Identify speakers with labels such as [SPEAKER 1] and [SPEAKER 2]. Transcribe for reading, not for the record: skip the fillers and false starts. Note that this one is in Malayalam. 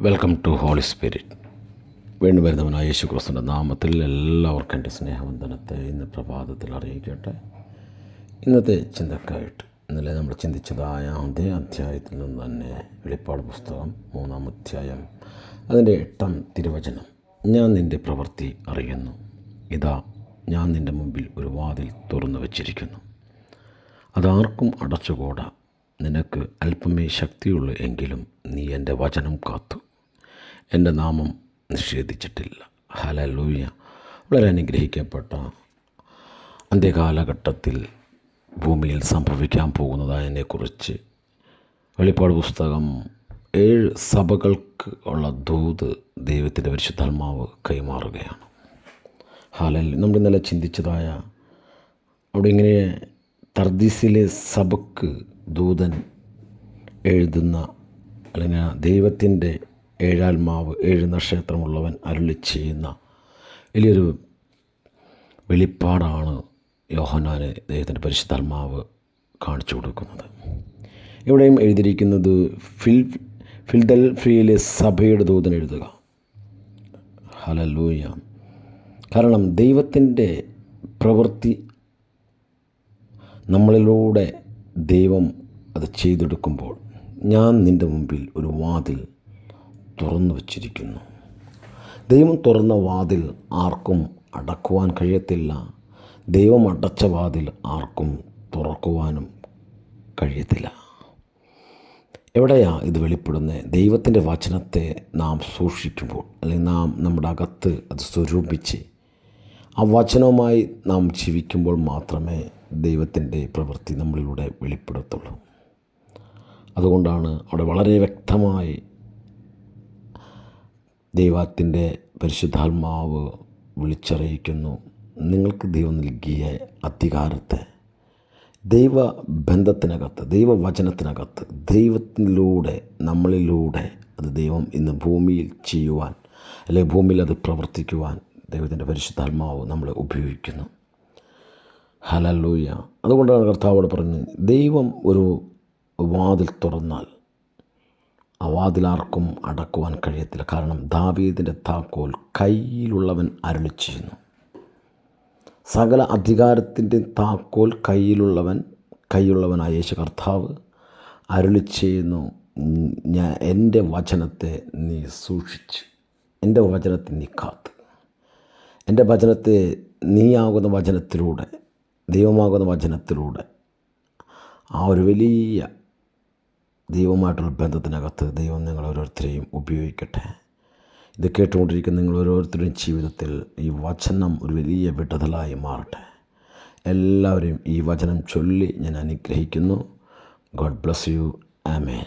[SPEAKER 1] Welcome to holy spirit. വീണ്ടും വരുന്നവനായ യേശു ക്രിസ്തുവിൻ്റെ നാമത്തിൽ എല്ലാവർക്കും എൻ്റെ സ്നേഹവന്ദനത്തെ ഇന്ന് പ്രഭാതത്തിൽ അറിയിക്കട്ടെ. ഇന്നത്തെ ചിന്തക്കായിട്ട് ഇന്നലെ നമ്മൾ ചിന്തിച്ചതായ അതേ അധ്യായത്തിൽ നിന്ന് തന്നെ വെളിപ്പാട് പുസ്തകം 3-ാം അധ്യായം അതിൻ്റെ 8-ാം തിരുവചനം. ഞാൻ നിൻ്റെ പ്രവൃത്തി അറിയുന്നു, ഇതാ ഞാൻ നിൻ്റെ മുമ്പിൽ ഒരു വാതിൽ തുറന്നു വച്ചിരിക്കുന്നു, അതാർക്കും അടച്ചുകൂടാ. നിനക്ക് അല്പമേ ശക്തിയുള്ളൂ, എങ്കിലും നീ എൻ്റെ വചനം കാത്തു, എൻ്റെ നാമം നിഷേധിച്ചിട്ടില്ല. ഹല്ലേലൂയ. വളരെ അനുഗ്രഹിക്കപ്പെട്ട അന്ത്യകാലഘട്ടത്തിൽ ഭൂമിയിൽ സംഭവിക്കാൻ പോകുന്നതിനെക്കുറിച്ച് വെളിപ്പാട് പുസ്തകം 7 സഭകൾക്ക് ഉള്ള ദൂത് ദൈവത്തിൻ്റെ പരിശുദ്ധാത്മാവ് കൈമാറുകയാണ്. ഹല്ലേലൂയ. നമ്മൾ ഇന്നലെ ചിന്തിച്ചതായ അവിടെ ഇങ്ങനെ തർദീസിലെ സഭയ്ക്ക് ദൂതൻ എഴുതുന്ന അല്ലെങ്കിൽ ദൈവത്തിൻ്റെ 7 ആത്മാവ് 7 നക്ഷത്രമുള്ളവൻ അരുളി ചെയ്യുന്ന വലിയൊരു വെളിപ്പാടാണ് യോഹന്നാന് ദൈവത്തിൻ്റെ പരിശുദ്ധാത്മാവ് കാണിച്ചു കൊടുക്കുന്നത്. ഇവിടെയും എഴുതിയിരിക്കുന്നത് ഫിൽദൽഫിയയിലെ സഭയുടെ ദൂതൻ എഴുതുക. ഹല്ലേലൂയ. കാരണം ദൈവത്തിൻ്റെ പ്രവൃത്തി നമ്മളിലൂടെ ദൈവം അത് ചെയ്തെടുക്കുമ്പോൾ ഞാൻ നിൻ്റെ മുമ്പിൽ ഒരു വാതിൽ തുറന്നു വച്ചിരിക്കുന്നു. ദൈവം തുറന്ന വാതിൽ ആർക്കും അടക്കുവാൻ കഴിയത്തില്ല. ദൈവം അടച്ച വാതിൽ ആർക്കും തുറക്കുവാനും കഴിയത്തില്ല. എവിടെയാണ് ഇത് വെളിപ്പെടുന്നത്? ദൈവത്തിൻ്റെ വചനത്തെ നാം സൂക്ഷിക്കുമ്പോൾ, അല്ലെങ്കിൽ നാം നമ്മുടെ അകത്ത് അത് സ്വരൂപിച്ച് ആ വചനവുമായി നാം ജീവിക്കുമ്പോൾ മാത്രമേ ദൈവത്തിൻ്റെ പ്രവൃത്തി നമ്മളിലൂടെ വെളിപ്പെടുത്തുള്ളൂ. അതുകൊണ്ടാണ് അവിടെ വളരെ വ്യക്തമായി ദൈവത്തിൻ്റെ പരിശുദ്ധാത്മാവ് വിളിച്ചറിയിക്കുന്നു, നിങ്ങൾക്ക് ദൈവം നൽകിയ അധികാരത്തെ ദൈവബന്ധത്തിനകത്ത്, ദൈവവചനത്തിനകത്ത്, ദൈവത്തിലൂടെ നമ്മളിലൂടെ അത് ദൈവം ഇന്ന് ഭൂമിയിൽ ചെയ്യുവാൻ, അല്ലെങ്കിൽ ഭൂമിയിൽ അത് പ്രവർത്തിക്കുവാൻ ദൈവത്തിൻ്റെ പരിശുദ്ധാത്മാവ് നമ്മളെ ഉപയോഗിക്കുന്നു. ഹല്ലേലൂയ. അതുകൊണ്ടാണ് കർത്താവോട് പറഞ്ഞ്, ദൈവം ഒരു വാതിൽ തുറന്നാൽ ആ വാതിൽ ആർക്കും അടക്കുവാൻ കഴിയത്തില്ല. കാരണം ദാവീദിൻ്റെ താക്കോൽ കയ്യിലുള്ളവൻ അരുളി ചെയ്യുന്നു. സകല അധികാരത്തിൻ്റെ താക്കോൽ കയ്യിലുള്ളവനായ യേശു കർത്താവ് അരുളി ചെയ്യുന്നു, എൻ്റെ വചനത്തെ നീ സൂക്ഷിച്ച്, എൻ്റെ വചനത്തെ നീ കാത്ത്, എൻ്റെ വചനത്തെ നീയാകുന്ന വചനത്തിലൂടെ, ദൈവമാകുന്ന വചനത്തിലൂടെ ആ ഒരു വലിയ ദൈവമായിട്ടുള്ള ബന്ധത്തിനകത്ത് ദൈവം നിങ്ങൾ ഓരോരുത്തരെയും ഉപയോഗിക്കട്ടെ. ഇത് കേട്ടുകൊണ്ടിരിക്കുന്ന നിങ്ങൾ ഓരോരുത്തരുടെയും ജീവിതത്തിൽ ഈ വചനം ഒരു വലിയ വിടുതലായി മാറട്ടെ. എല്ലാവരെയും ഈ വചനം ചൊല്ലി ഞാൻ അനുഗ്രഹിക്കുന്നു. God bless you. ആമേൻ.